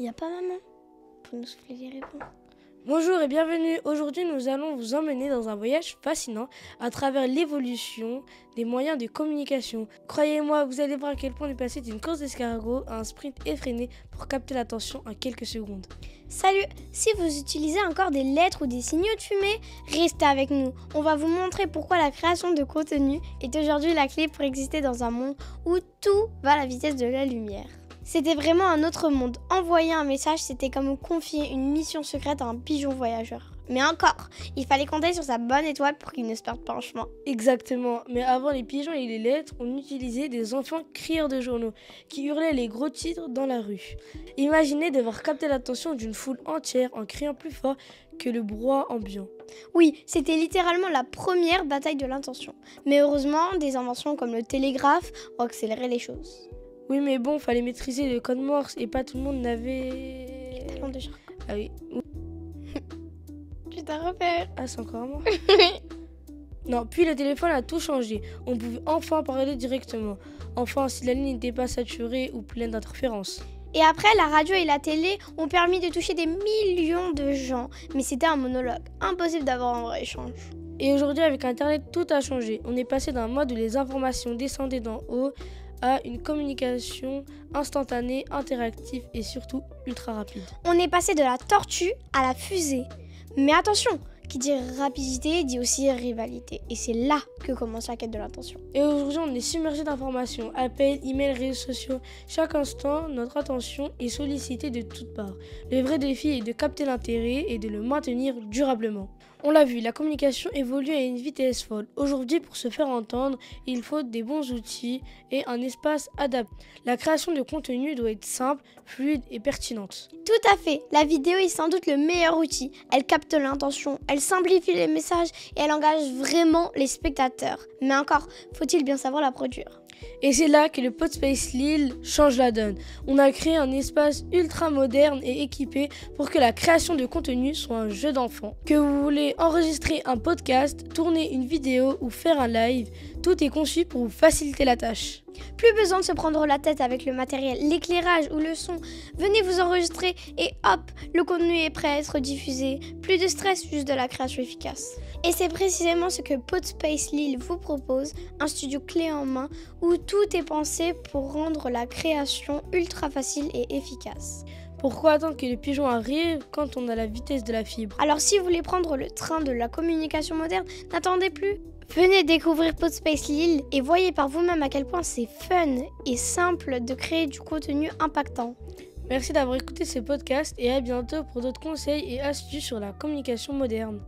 Il n'y a pas maman pour nous souffler les réponses. Bonjour et bienvenue. Aujourd'hui, nous allons vous emmener dans un voyage fascinant à travers l'évolution des moyens de communication. Croyez-moi, vous allez voir à quel point on est passé d'une course d'escargot à un sprint effréné pour capter l'attention en quelques secondes. Salut! Si vous utilisez encore des lettres ou des signaux de fumée, restez avec nous. On va vous montrer pourquoi la création de contenu est aujourd'hui la clé pour exister dans un monde où tout va à la vitesse de la lumière. C'était vraiment un autre monde. Envoyer un message, c'était comme confier une mission secrète à un pigeon voyageur. Mais encore, il fallait compter sur sa bonne étoile pour qu'il ne se perde pas en chemin. Exactement, mais avant les pigeons et les lettres, on utilisait des enfants crieurs de journaux qui hurlaient les gros titres dans la rue. Imaginez devoir capter l'attention d'une foule entière en criant plus fort que le brouhaha ambiant. Oui, c'était littéralement la première bataille de l'intention. Mais heureusement, des inventions comme le télégraphe ont accéléré les choses. Oui, mais bon, fallait maîtriser le code Morse et pas tout le monde n'avait... Les talons de Charcot. Ah oui. Je t'en repère. Ah, c'est encore moi. Non, puis le téléphone a tout changé. On pouvait enfin parler directement. Enfin, si la ligne n'était pas saturée ou pleine d'interférences. Et après, la radio et la télé ont permis de toucher des millions de gens. Mais c'était un monologue. Impossible d'avoir un vrai échange. Et aujourd'hui, avec Internet, tout a changé. On est passé d'un mode où les informations descendaient d'en haut à une communication instantanée, interactive et surtout ultra rapide. On est passé de la tortue à la fusée. Mais attention, qui dit rapidité dit aussi rivalité. Et c'est là que commence la quête de l'attention. Et aujourd'hui, on est submergé d'informations, appels, emails, réseaux sociaux. Chaque instant, notre attention est sollicitée de toutes parts. Le vrai défi est de capter l'intérêt et de le maintenir durablement. On l'a vu, la communication évolue à une vitesse folle. Aujourd'hui, pour se faire entendre, il faut des bons outils et un espace adapté. La création de contenu doit être simple, fluide et pertinente. Tout à fait. La vidéo est sans doute le meilleur outil. Elle capte l'intention, elle simplifie les messages et elle engage vraiment les spectateurs. Mais encore, faut-il bien savoir la produire. Et c'est là que le Podspace Lille change la donne. On a créé un espace ultra moderne et équipé pour que la création de contenu soit un jeu d'enfant. Que vous voulez enregistrer un podcast, tourner une vidéo ou faire un live, tout est conçu pour vous faciliter la tâche. Plus besoin de se prendre la tête avec le matériel, l'éclairage ou le son. Venez vous enregistrer et hop, le contenu est prêt à être diffusé. Plus de stress, juste de la création efficace. Et c'est précisément ce que Podspace Lille vous propose, un studio clé en main où tout est pensé pour rendre la création ultra facile et efficace. Pourquoi attendre que les pigeons arrivent quand on a la vitesse de la fibre ? Alors si vous voulez prendre le train de la communication moderne, n'attendez plus. Venez découvrir Podspace Lille et voyez par vous-même à quel point c'est fun et simple de créer du contenu impactant. Merci d'avoir écouté ce podcast et à bientôt pour d'autres conseils et astuces sur la communication moderne.